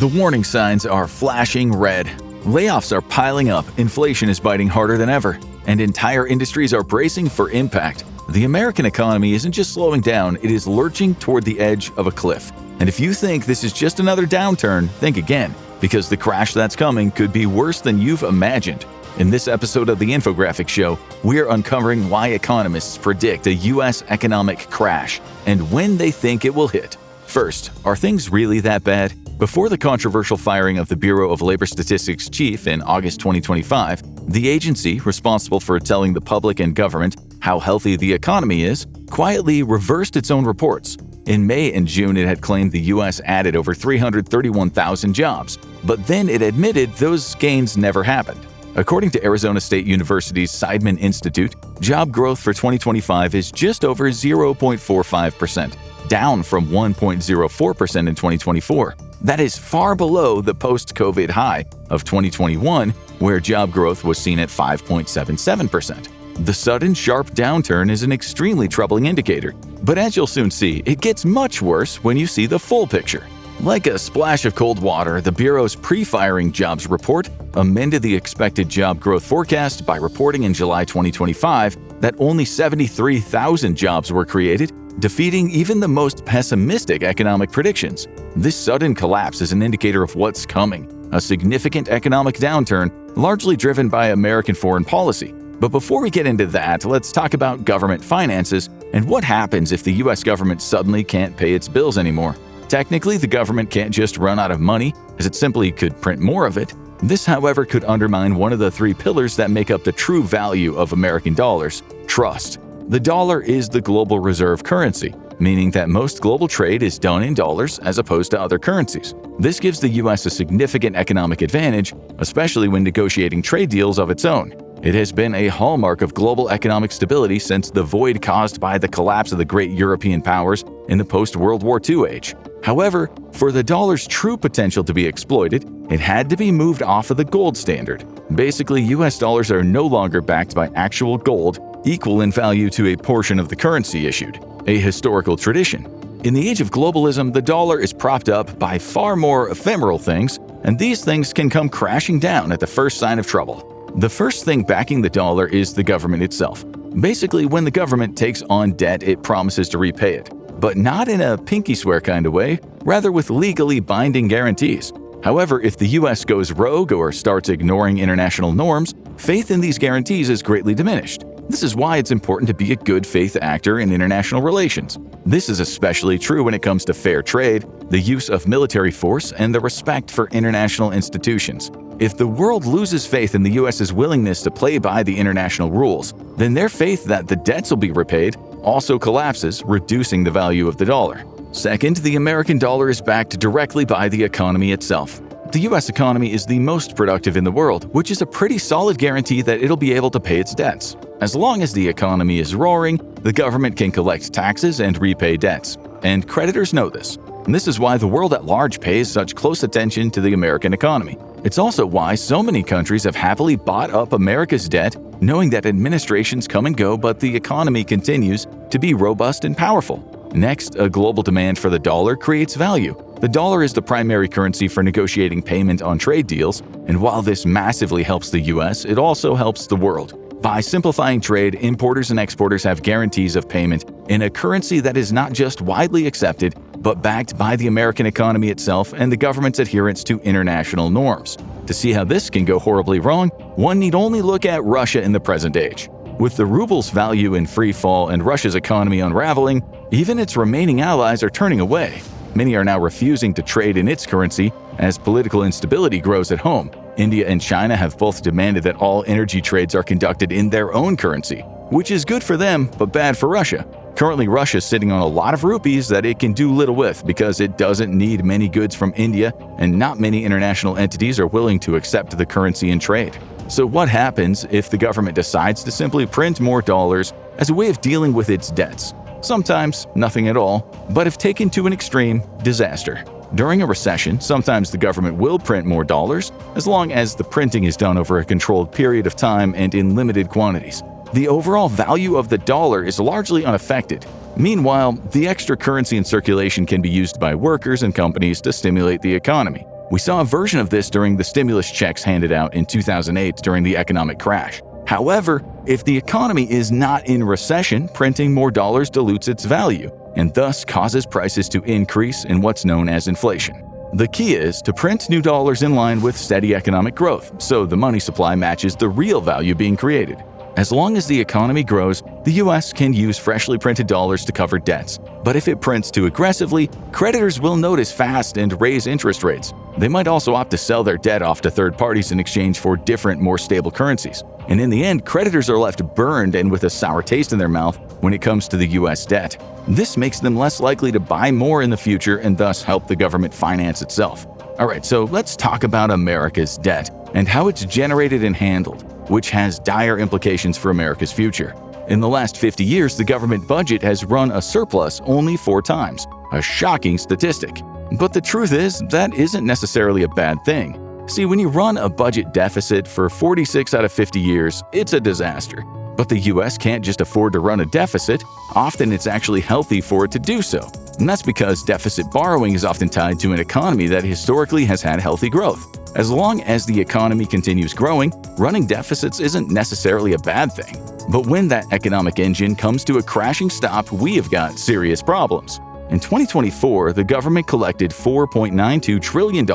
The warning signs are flashing red. Layoffs are piling up, inflation is biting harder than ever, and entire industries are bracing for impact. The American economy isn't just slowing down, it is lurching toward the edge of a cliff. And if you think this is just another downturn, think again, because the crash that's coming could be worse than you've imagined. In this episode of the Infographics Show, we're uncovering why economists predict a U.S. economic crash and when they think it will hit. First, are things really that bad? Before the controversial firing of the Bureau of Labor Statistics chief in August 2025, the agency, responsible for telling the public and government how healthy the economy is, quietly reversed its own reports. In May and June, it had claimed the U.S. added over 331,000 jobs, but then it admitted those gains never happened. According to Arizona State University's Seidman Institute, job growth for 2025 is just over 0.45%, down from 1.04% in 2024. That is far below the post-COVID high of 2021, where job growth was seen at 5.77%. The sudden, sharp downturn is an extremely troubling indicator, but as you'll soon see, it gets much worse when you see the full picture. Like a splash of cold water, the Bureau's pre-firing jobs report amended the expected job growth forecast by reporting in July 2025 that only 73,000 jobs were created, defeating even the most pessimistic economic predictions. This sudden collapse is an indicator of what's coming, a significant economic downturn largely driven by American foreign policy. But before we get into that, let's talk about government finances and what happens if the U.S. government suddenly can't pay its bills anymore. Technically, the government can't just run out of money, as it simply could print more of it. This, however, could undermine one of the three pillars that make up the true value of American dollars: trust. The dollar is the global reserve currency, meaning that most global trade is done in dollars as opposed to other currencies. This gives the U.S. a significant economic advantage, especially when negotiating trade deals of its own. It has been a hallmark of global economic stability since the void caused by the collapse of the great European powers in the post-World War II age. However, for the dollar's true potential to be exploited, it had to be moved off of the gold standard. Basically, U.S. dollars are no longer backed by actual gold, equal in value to a portion of the currency issued, a historical tradition. In the age of globalism, the dollar is propped up by far more ephemeral things, and these things can come crashing down at the first sign of trouble. The first thing backing the dollar is the government itself. Basically, when the government takes on debt, it promises to repay it, but not in a pinky swear kind of way, rather with legally binding guarantees. However, if the U.S. goes rogue or starts ignoring international norms, faith in these guarantees is greatly diminished. This is why it's important to be a good faith actor in international relations. This is especially true when it comes to fair trade, the use of military force, and the respect for international institutions. If the world loses faith in the U.S.'s willingness to play by the international rules, then their faith that the debts will be repaid also collapses, reducing the value of the dollar. Second, the American dollar is backed directly by the economy itself. The U.S. economy is the most productive in the world, which is a pretty solid guarantee that it'll be able to pay its debts. As long as the economy is roaring, the government can collect taxes and repay debts. And creditors know this. And this is why the world at large pays such close attention to the American economy. It's also why so many countries have happily bought up America's debt, knowing that administrations come and go, but the economy continues to be robust and powerful. Next, a global demand for the dollar creates value. The dollar is the primary currency for negotiating payment on trade deals, and while this massively helps the U.S., it also helps the world. By simplifying trade, importers and exporters have guarantees of payment in a currency that is not just widely accepted, but backed by the American economy itself and the government's adherence to international norms. To see how this can go horribly wrong, one need only look at Russia in the present age. With the ruble's value in free fall and Russia's economy unraveling, even its remaining allies are turning away. Many are now refusing to trade in its currency as political instability grows at home. India and China have both demanded that all energy trades are conducted in their own currency, which is good for them but bad for Russia. Currently, Russia is sitting on a lot of rupees that it can do little with because it doesn't need many goods from India, and not many international entities are willing to accept the currency in trade. So what happens if the government decides to simply print more dollars as a way of dealing with its debts? Sometimes nothing at all, but if taken to an extreme, disaster. During a recession, sometimes the government will print more dollars, as long as the printing is done over a controlled period of time and in limited quantities. The overall value of the dollar is largely unaffected. Meanwhile, the extra currency in circulation can be used by workers and companies to stimulate the economy. We saw a version of this during the stimulus checks handed out in 2008 during the economic crash. However, if the economy is not in recession, printing more dollars dilutes its value and thus causes prices to increase in what's known as inflation. The key is to print new dollars in line with steady economic growth, so the money supply matches the real value being created. As long as the economy grows, the US can use freshly printed dollars to cover debts. But if it prints too aggressively, creditors will notice fast and raise interest rates. They might also opt to sell their debt off to third parties in exchange for different, more stable currencies. And in the end, creditors are left burned and with a sour taste in their mouth when it comes to the US debt. This makes them less likely to buy more in the future and thus help the government finance itself. Alright, so let's talk about America's debt and how it's generated and handled, which has dire implications for America's future. In the last 50 years, the government budget has run a surplus only 4 times, a shocking statistic. But the truth is, that isn't necessarily a bad thing. See, when you run a budget deficit for 46 out of 50 years, it's a disaster. But the US can't just afford to run a deficit. Often it's actually healthy for it to do so. And that's because deficit borrowing is often tied to an economy that historically has had healthy growth. As long as the economy continues growing, running deficits isn't necessarily a bad thing. But when that economic engine comes to a crashing stop, we have got serious problems. In 2024, the government collected $4.92 trillion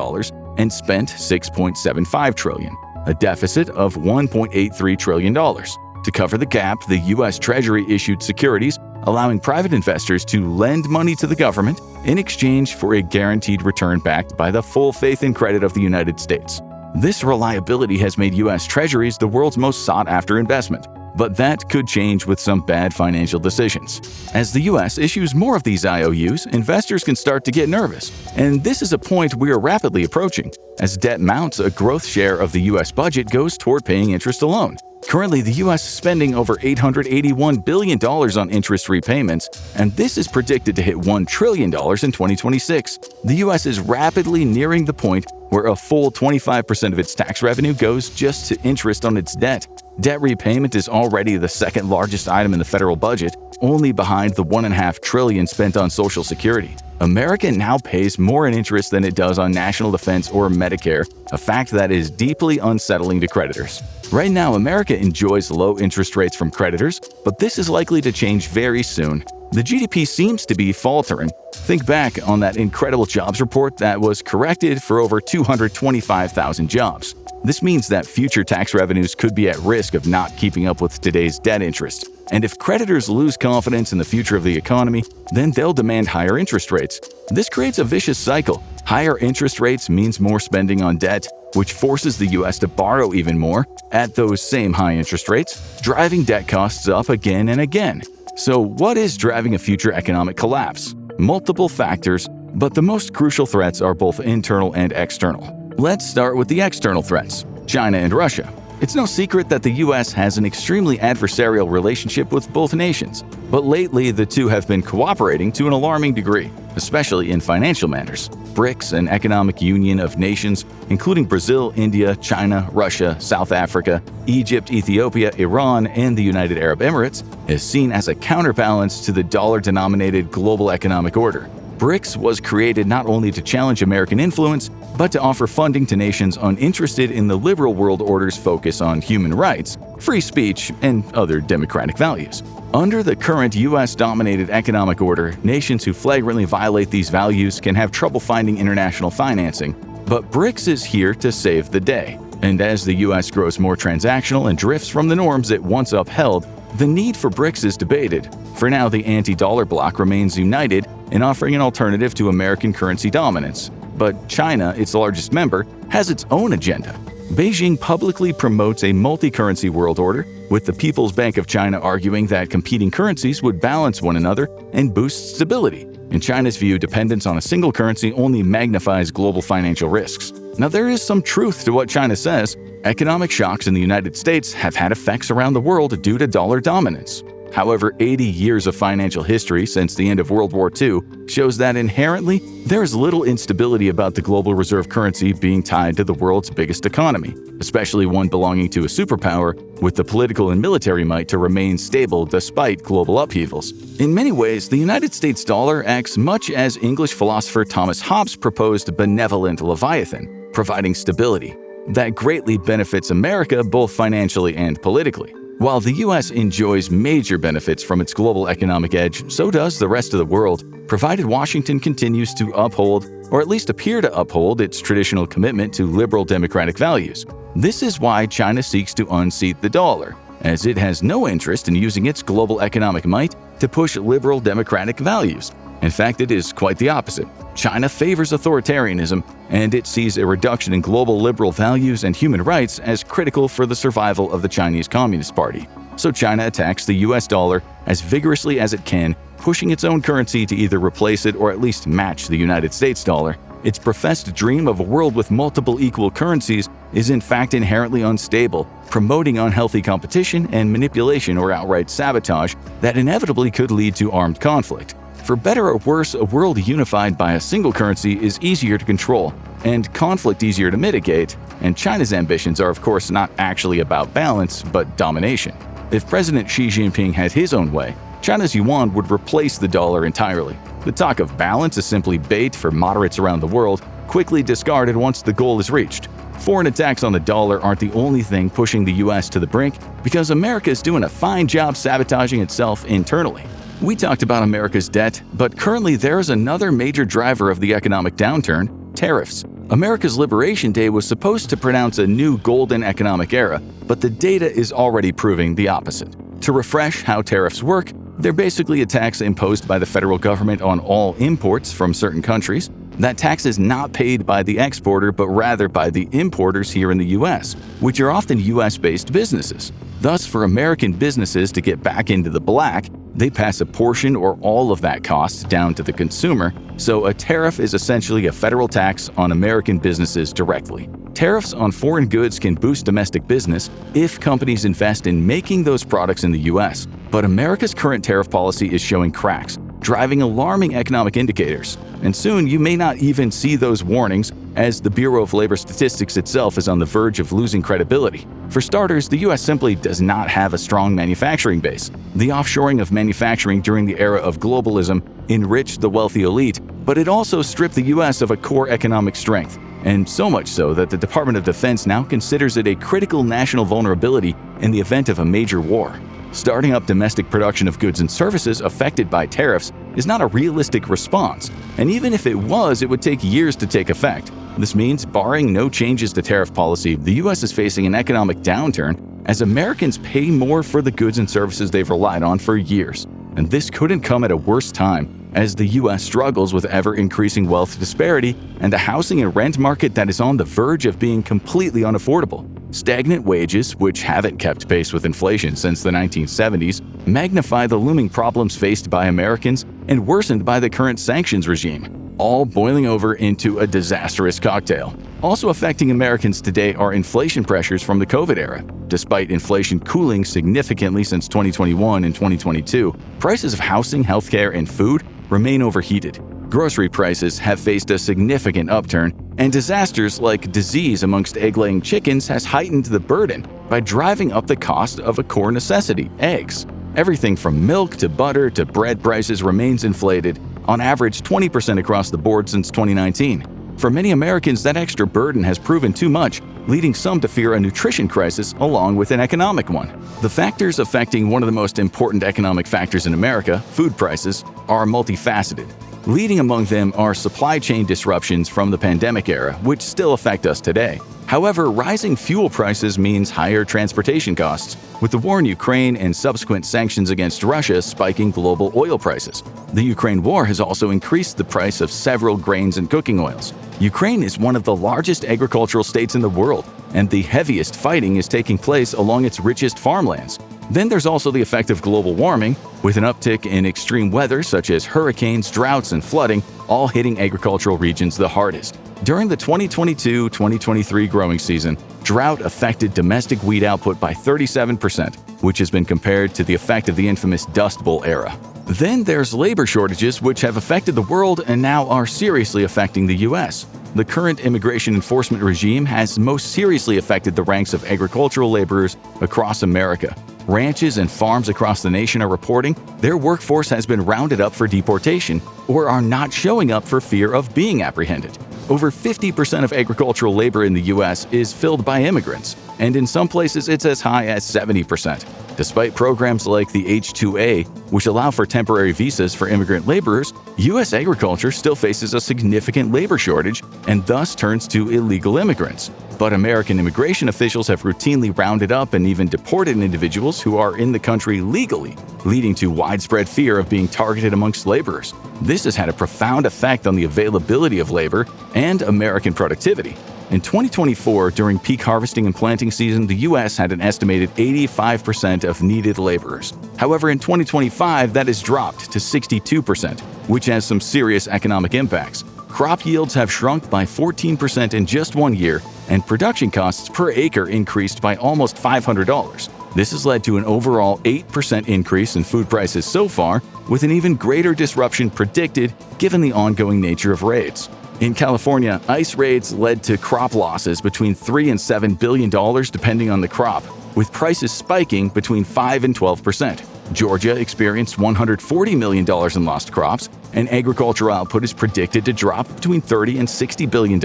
and spent $6.75 trillion, a deficit of $1.83 trillion. To cover the gap, the U.S. Treasury issued securities, allowing private investors to lend money to the government in exchange for a guaranteed return backed by the full faith and credit of the United States. This reliability has made U.S. Treasuries the world's most sought-after investment, but that could change with some bad financial decisions. As the U.S. issues more of these IOUs, investors can start to get nervous, and this is a point we are rapidly approaching. As debt mounts, a growth share of the U.S. budget goes toward paying interest alone. Currently, the U.S. is spending over $881 billion on interest repayments, and this is predicted to hit $1 trillion in 2026. The U.S. is rapidly nearing the point where a full 25% of its tax revenue goes just to interest on its debt. Debt repayment is already the second largest item in the federal budget, only behind the $1.5 trillion spent on Social Security. America now pays more in interest than it does on national defense or Medicare, a fact that is deeply unsettling to creditors. Right now, America enjoys low interest rates from creditors, but this is likely to change very soon. The GDP seems to be faltering. Think back on that incredible jobs report that was corrected for over 225,000 jobs. This means that future tax revenues could be at risk of not keeping up with today's debt interest. And if creditors lose confidence in the future of the economy, then they'll demand higher interest rates. This creates a vicious cycle. Higher interest rates means more spending on debt, which forces the U.S. to borrow even more at those same high interest rates, driving debt costs up again and again. So what is driving a future economic collapse? Multiple factors, but the most crucial threats are both internal and external. Let's start with the external threats: China and Russia. It's no secret that the U.S. has an extremely adversarial relationship with both nations, but lately the two have been cooperating to an alarming degree, especially in financial matters. BRICS, an economic union of nations including Brazil, India, China, Russia, South Africa, Egypt, Ethiopia, Iran, and the United Arab Emirates, is seen as a counterbalance to the dollar-denominated global economic order. BRICS was created not only to challenge American influence, but to offer funding to nations uninterested in the liberal world order's focus on human rights, free speech, and other democratic values. Under the current U.S.-dominated economic order, nations who flagrantly violate these values can have trouble finding international financing, but BRICS is here to save the day. And as the U.S. grows more transactional and drifts from the norms it once upheld, the need for BRICS is debated. For now, the anti-dollar bloc remains united in offering an alternative to American currency dominance. But China, its largest member, has its own agenda. Beijing publicly promotes a multi-currency world order, with the People's Bank of China arguing that competing currencies would balance one another and boost stability. In China's view, dependence on a single currency only magnifies global financial risks. Now, there is some truth to what China says. Economic shocks in the United States have had effects around the world due to dollar dominance. However, 80 years of financial history since the end of World War II shows that inherently, there is little instability about the global reserve currency being tied to the world's biggest economy, especially one belonging to a superpower with the political and military might to remain stable despite global upheavals. In many ways, the United States dollar acts much as English philosopher Thomas Hobbes proposed benevolent Leviathan, providing stability that greatly benefits America both financially and politically. While the US enjoys major benefits from its global economic edge, so does the rest of the world, provided Washington continues to uphold, or at least appear to uphold, its traditional commitment to liberal democratic values. This is why China seeks to unseat the dollar, as it has no interest in using its global economic might to push liberal democratic values. In fact, it is quite the opposite. China favors authoritarianism, and it sees a reduction in global liberal values and human rights as critical for the survival of the Chinese Communist Party. So China attacks the US dollar as vigorously as it can, pushing its own currency to either replace it or at least match the United States dollar. Its professed dream of a world with multiple equal currencies is in fact inherently unstable, promoting unhealthy competition and manipulation or outright sabotage that inevitably could lead to armed conflict. For better or worse, a world unified by a single currency is easier to control, and conflict easier to mitigate, and China's ambitions are of course not actually about balance, but domination. If President Xi Jinping had his own way, China's yuan would replace the dollar entirely. The talk of balance is simply bait for moderates around the world, quickly discarded once the goal is reached. Foreign attacks on the dollar aren't the only thing pushing the US to the brink, because America is doing a fine job sabotaging itself internally. We talked about America's debt, but currently there is another major driver of the economic downturn: tariffs. America's Liberation Day was supposed to pronounce a new golden economic era, but the data is already proving the opposite. To refresh how tariffs work, they're basically a tax imposed by the federal government on all imports from certain countries. That tax is not paid by the exporter, but rather by the importers here in the US, which are often US-based businesses. Thus, for American businesses to get back into the black, they pass a portion or all of that cost down to the consumer, so a tariff is essentially a federal tax on American businesses directly. Tariffs on foreign goods can boost domestic business if companies invest in making those products in the US, but America's current tariff policy is showing cracks, driving alarming economic indicators. And soon you may not even see those warnings, as the Bureau of Labor Statistics itself is on the verge of losing credibility. For starters, the US simply does not have a strong manufacturing base. The offshoring of manufacturing during the era of globalism enriched the wealthy elite, but it also stripped the US of a core economic strength, and so much so that the Department of Defense now considers it a critical national vulnerability in the event of a major war. Starting up domestic production of goods and services affected by tariffs is not a realistic response, and even if it was, it would take years to take effect. This means, barring no changes to tariff policy, the US is facing an economic downturn as Americans pay more for the goods and services they've relied on for years. And this couldn't come at a worse time, as the US struggles with ever-increasing wealth disparity and a housing and rent market that is on the verge of being completely unaffordable. Stagnant wages, which haven't kept pace with inflation since the 1970s, magnify the looming problems faced by Americans and worsened by the current sanctions regime, all boiling over into a disastrous cocktail. Also affecting Americans today are inflation pressures from the COVID era. Despite inflation cooling significantly since 2021 and 2022, prices of housing, healthcare, and food remain overheated. Grocery prices have faced a significant upturn, and disasters like disease amongst egg-laying chickens has heightened the burden by driving up the cost of a core necessity, eggs. Everything from milk to butter to bread prices remains inflated, on average 20% across the board since 2019. For many Americans, that extra burden has proven too much, leading some to fear a nutrition crisis along with an economic one. The factors affecting one of the most important economic factors in America, food prices, are multifaceted. Leading among them are supply chain disruptions from the pandemic era, which still affect us today. However, rising fuel prices means higher transportation costs, with the war in Ukraine and subsequent sanctions against Russia spiking global oil prices. The Ukraine war has also increased the price of several grains and cooking oils. Ukraine is one of the largest agricultural states in the world, and the heaviest fighting is taking place along its richest farmlands. Then there's also the effect of global warming, with an uptick in extreme weather such as hurricanes, droughts, and flooding, all hitting agricultural regions the hardest. During the 2022-2023 growing season, Drought affected domestic wheat output by 37%, which has been compared to the effect of the infamous Dust Bowl era. Then there's labor shortages, which have affected the world and now are seriously affecting the U.S. The current immigration enforcement regime has most seriously affected the ranks of agricultural laborers across America. Ranches and farms across the nation are reporting their workforce has been rounded up for deportation or are not showing up for fear of being apprehended. Over 50% of agricultural labor in the U.S. is filled by immigrants, and in some places it's as high as 70%. Despite programs like the H-2A, which allow for temporary visas for immigrant laborers, U.S. agriculture still faces a significant labor shortage and thus turns to illegal immigrants. But American immigration officials have routinely rounded up and even deported individuals who are in the country legally, leading to widespread fear of being targeted amongst laborers. This has had a profound effect on the availability of labor and American productivity. In 2024, during peak harvesting and planting season, the U.S. had an estimated 85% of needed laborers. However, in 2025, that has dropped to 62%, which has some serious economic impacts. Crop yields have shrunk by 14% in just 1 year, and production costs per acre increased by almost $500. This has led to an overall 8% increase in food prices so far, with an even greater disruption predicted given the ongoing nature of raids. In California, ICE raids led to crop losses between $3 and $7 billion depending on the crop, with prices spiking between 5 and 12%. Georgia experienced $140 million in lost crops, and agricultural output is predicted to drop between $30 and $60 billion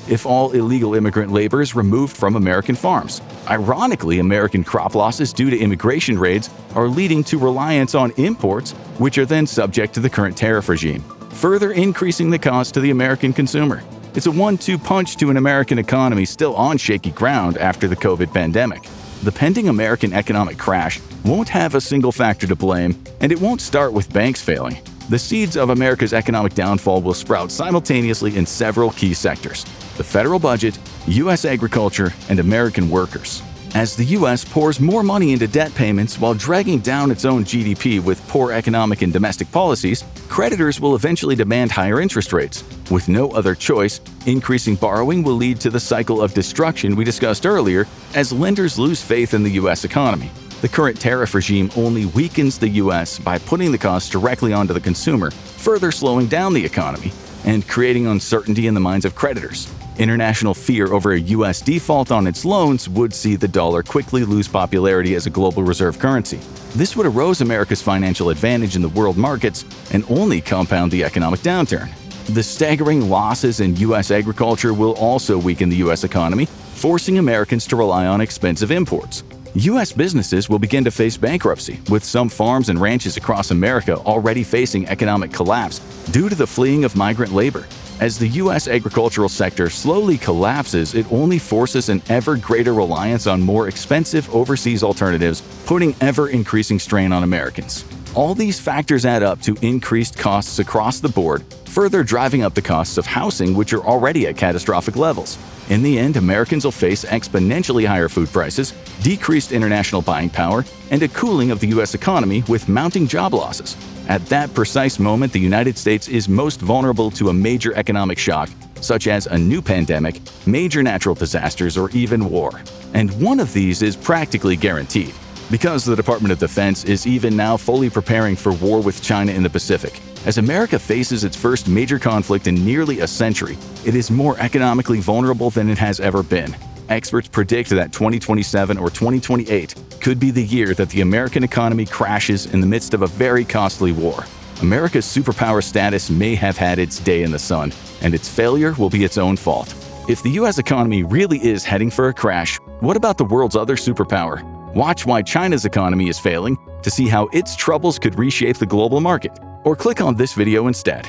if all illegal immigrant labor is removed from American farms. Ironically, American crop losses due to immigration raids are leading to reliance on imports, which are then subject to the current tariff regime, further increasing the cost to the American consumer. It's a 1-2 punch to an American economy still on shaky ground after the COVID pandemic. The pending American economic crash won't have a single factor to blame, and it won't start with banks failing. The seeds of America's economic downfall will sprout simultaneously in several key sectors: the federal budget, U.S. agriculture, and American workers. As the U.S. pours more money into debt payments while dragging down its own GDP with poor economic and domestic policies, creditors will eventually demand higher interest rates. With no other choice, increasing borrowing will lead to the cycle of destruction we discussed earlier as lenders lose faith in the U.S. economy. The current tariff regime only weakens the U.S. by putting the costs directly onto the consumer, further slowing down the economy and creating uncertainty in the minds of creditors. International fear over a U.S. default on its loans would see the dollar quickly lose popularity as a global reserve currency. This would erode America's financial advantage in the world markets and only compound the economic downturn. The staggering losses in U.S. agriculture will also weaken the U.S. economy, forcing Americans to rely on expensive imports. U.S. businesses will begin to face bankruptcy, with some farms and ranches across America already facing economic collapse due to the fleeing of migrant labor. As the U.S. agricultural sector slowly collapses, it only forces an ever greater reliance on more expensive overseas alternatives, putting ever-increasing strain on Americans. All these factors add up to increased costs across the board, further driving up the costs of housing, which are already at catastrophic levels. In the end, Americans will face exponentially higher food prices, decreased international buying power, and a cooling of the U.S. economy with mounting job losses. At that precise moment, the United States is most vulnerable to a major economic shock, such as a new pandemic, major natural disasters, or even war. And one of these is practically guaranteed, because the Department of Defense is even now fully preparing for war with China in the Pacific. As America faces its first major conflict in nearly a century, it is more economically vulnerable than it has ever been. Experts predict that 2027 or 2028 could be the year that the American economy crashes in the midst of a very costly war. America's superpower status may have had its day in the sun, and its failure will be its own fault. If the U.S. economy really is heading for a crash, what about the world's other superpower? Watch why China's economy is failing to see how its troubles could reshape the global market. Or click on this video instead.